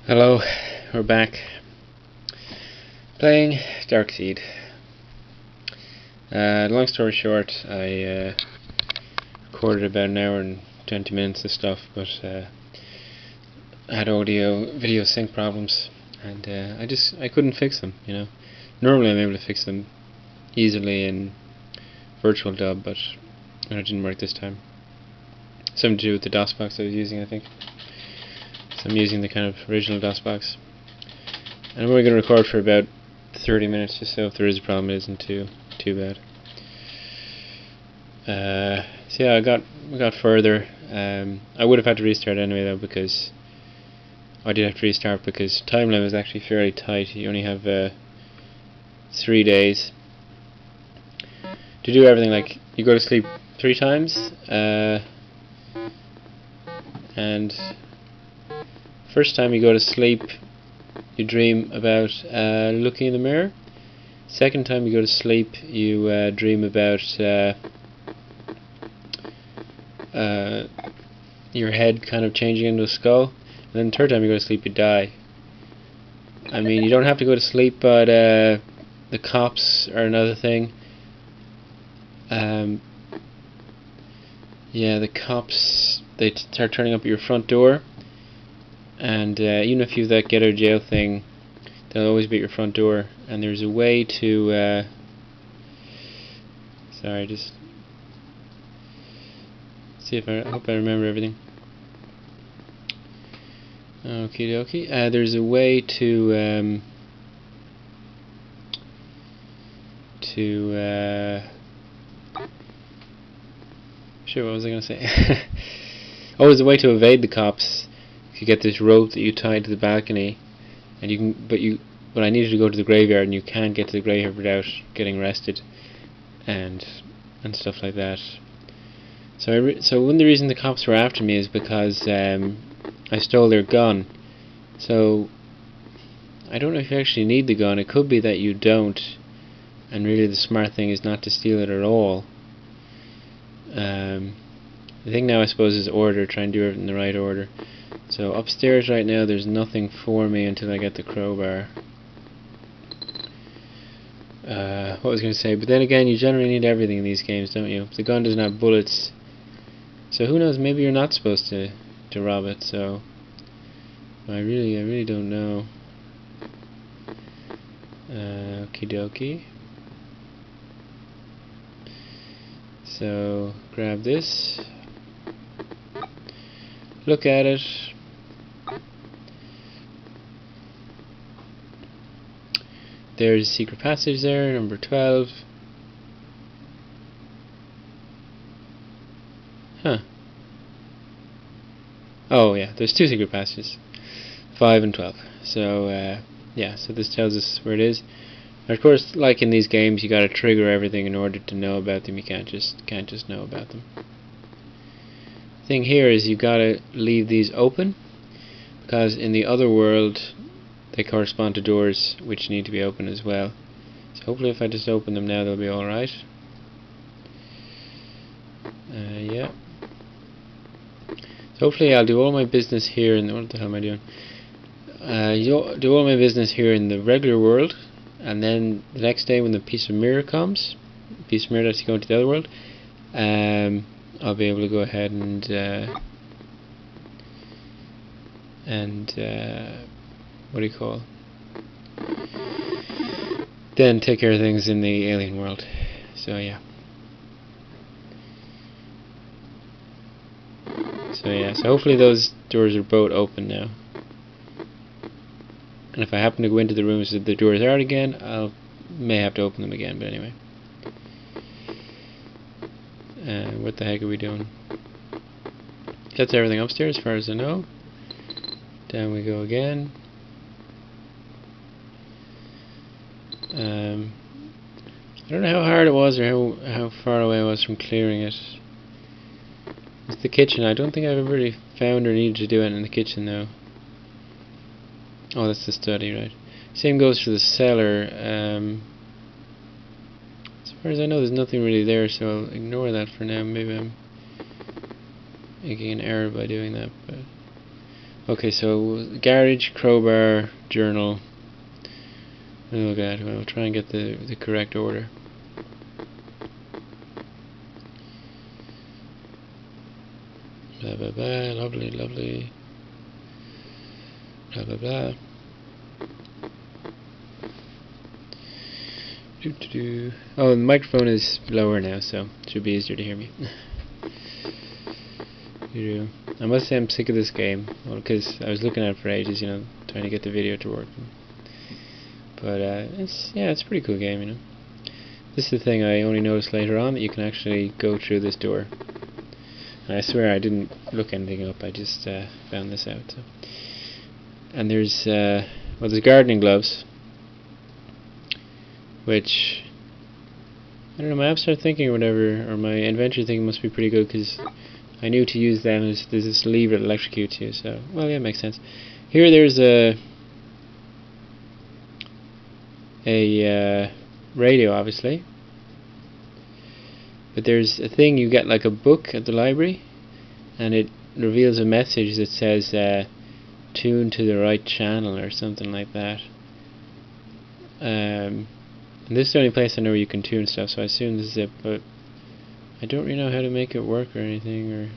Hello, we're back playing Darkseed. Long story short, I recorded about an hour and 20 minutes of stuff, but I had video sync problems, and I couldn't fix them. Normally I'm able to fix them easily in Virtual Dub, but it didn't work this time. Something to do with the DOS box I was using, I think. So I'm using the kind of original DOS box, and I'm only going to record for about 30 minutes, just so if there is a problem, it isn't too bad. So yeah, we got further. I would have had to restart anyway though, because I did have to restart because time limit is actually fairly tight. You only have 3 days to do everything. Like, you go to sleep 3 times, and first time you go to sleep, you dream about looking in the mirror. Second time you go to sleep, you dream about your head kind of changing into a skull. And then third time you go to sleep, you die. I mean, you don't have to go to sleep, but the cops are another thing. Yeah, the cops, they start turning up at your front door. And even if you have that get out of jail thing, they'll always be at your front door. And there's a way to sorry, just see if I hope I remember everything. Okie dokie. There's a way to shit, what was I gonna say? Oh, there's a way to evade the cops. You get this rope that you tie to the balcony, and you can. But I needed to go to the graveyard, and you can't get to the graveyard without getting arrested, and stuff like that. So one of the reasons the cops were after me is because I stole their gun. So I don't know if you actually need the gun. It could be that you don't, and really the smart thing is not to steal it at all. The thing now, I suppose, is try and do everything in the right order. So upstairs right now there's nothing for me until I get the crowbar. What was I going to say? But then again, you generally need everything in these games, don't you? The gun doesn't have bullets, so who knows? Maybe you're not supposed to rob it. So I really don't know. Okie dokie. So grab this. Look at it. There's a secret passage there, number 12. Huh. Oh yeah, there's 2 secret passages, 5 and 12. So yeah, so this tells us where it is. And of course, like in these games, you gotta trigger everything in order to know about them. You can't just know about them. Thing here is you gotta leave these open, because in the other world they correspond to doors which need to be open as well. So hopefully if I just open them now, they'll be alright. Yeah. So hopefully I'll do all my business here in what the hell am I doing? You'll do all my business here in the regular world, and then the next day when the piece of mirror comes, piece of mirror that's going to the other world, I'll be able to go ahead and what do you call? Then take care of things in the alien world. So yeah. So hopefully those doors are both open now. And if I happen to go into the rooms that the doors are out again, I may have to open them again. But anyway. What the heck are we doing? That's everything upstairs as far as I know. Down we go again. I don't know how hard it was or how far away I was from clearing it. It's the kitchen. I don't think I've ever really found or needed to do it in the kitchen though. Oh, that's the study, right? Same goes for the cellar. As far as I know, there's nothing really there, so I'll ignore that for now. Maybe I'm making an error by doing that, but Okay, so garage, crowbar, journal. Oh god, well, I'll try and get the correct order. Blah blah blah, lovely, lovely. Blah blah blah. Oh, the microphone is lower now, so it should be easier to hear me. I must say I'm sick of this game, because I was looking at it for ages, you know, trying to get the video to work. But it's a pretty cool game, you know. This is the thing I only noticed later on, that you can actually go through this door. And I swear I didn't look anything up, I just found this out. So. And there's gardening gloves, which, I don't know, my abstract thinking or whatever, or my adventure thinking must be pretty good, because I knew to use them. There's this lever that electrocutes you, so, well, yeah, it makes sense. Here there's a radio, obviously, but there's a thing, you get like a book at the library, and it reveals a message that says tune to the right channel or something like that. And this is the only place I know where you can tune stuff, so I assume this is it, but I don't really know how to make it work or anything, or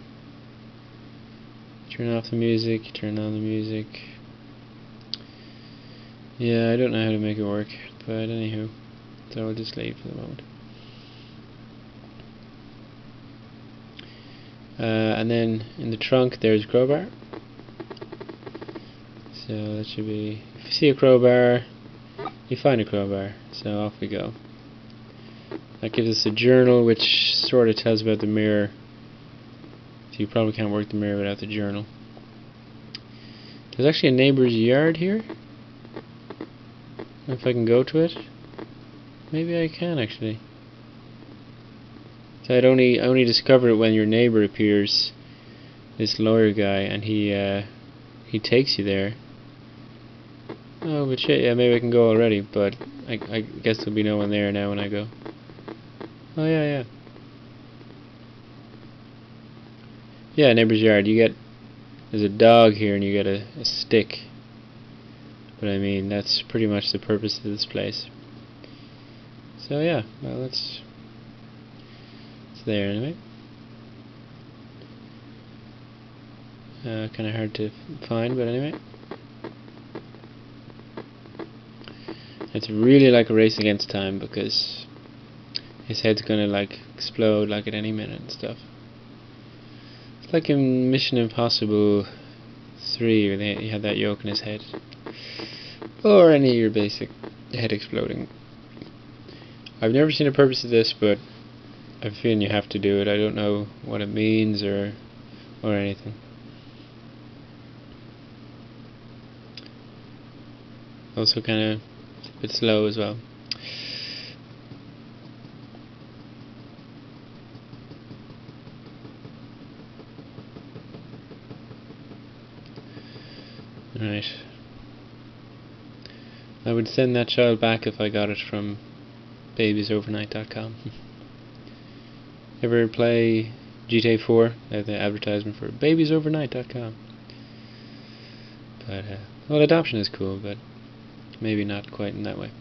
turn off the music, turn on the music. Yeah, I don't know how to make it work, but anywho, so I'll just leave for the moment. And then in the trunk there's a crowbar. So that should be, if you see a crowbar, you find a crowbar. So off we go. That gives us a journal, which sort of tells about the mirror. So you probably can't work the mirror without the journal. There's actually a neighbor's yard here. If I can go to it, maybe I can actually. So I only discover it when your neighbor appears, this lawyer guy, and he takes you there. Oh, but shit, yeah, maybe I can go already, but I guess there'll be no one there now when I go. Oh yeah. Yeah, neighbor's yard. There's a dog here, and you get a stick. But I mean, that's pretty much the purpose of this place. So yeah, well, it's there anyway. Kind of hard to find, but anyway. It's really like a race against time, because his head's gonna like explode like at any minute and stuff. It's like in Mission Impossible 3 where he had that yoke in his head. Or any of your basic head exploding. I've never seen a purpose of this, but I have a feeling you have to do it. I don't know what it means or anything. Also kind of a bit slow as well. Right. I would send that child back if I got it from babiesovernight.com. Ever play GTA 4? They have the advertisement for babiesovernight.com. But, well, adoption is cool, but maybe not quite in that way.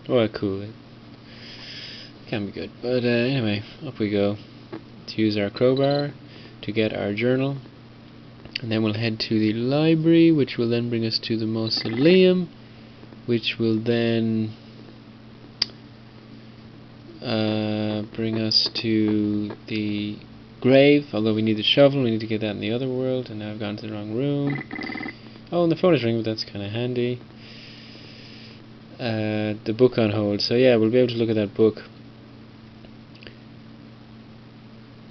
Well, cool. It can be good. But anyway, up we go. Let's use our crowbar to get our journal. And then we'll head to the library, which will then bring us to the mausoleum, which will then bring us to the grave, although we need the shovel, we need to get that in the other world, and now I've gone to the wrong room. Oh, and the phone is ringing, but that's kind of handy. The book on hold, so yeah, we'll be able to look at that book.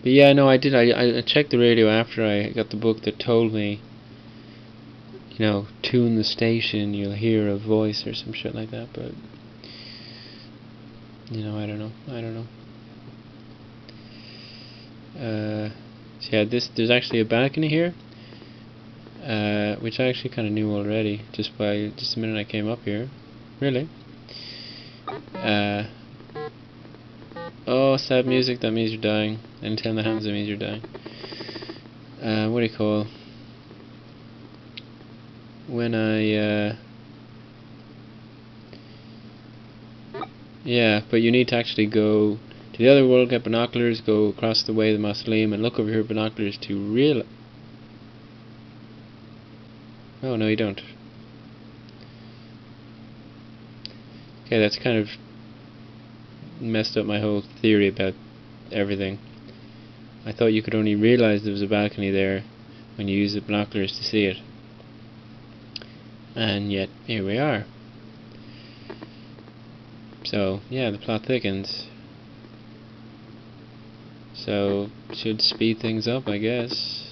But yeah, no, I did. I checked the radio after I got the book that told me, you know, tune the station, you'll hear a voice or some shit like that. But you know, I don't know. So yeah, there's actually a balcony here, which I actually kind of knew already just the minute I came up here. Really. Oh, sad music, that means you're dying. And 10 the hands, that means you're dying. what do you call, when I yeah, but you need to actually go to the other world, get binoculars, go across the way of the mausoleum and look over your binoculars to real. Oh no, you don't. Okay, that's kind of messed up my whole theory about everything. I thought you could only realize there was a balcony there when you use the binoculars to see it. And yet, here we are. So, yeah, the plot thickens. So, should speed things up, I guess.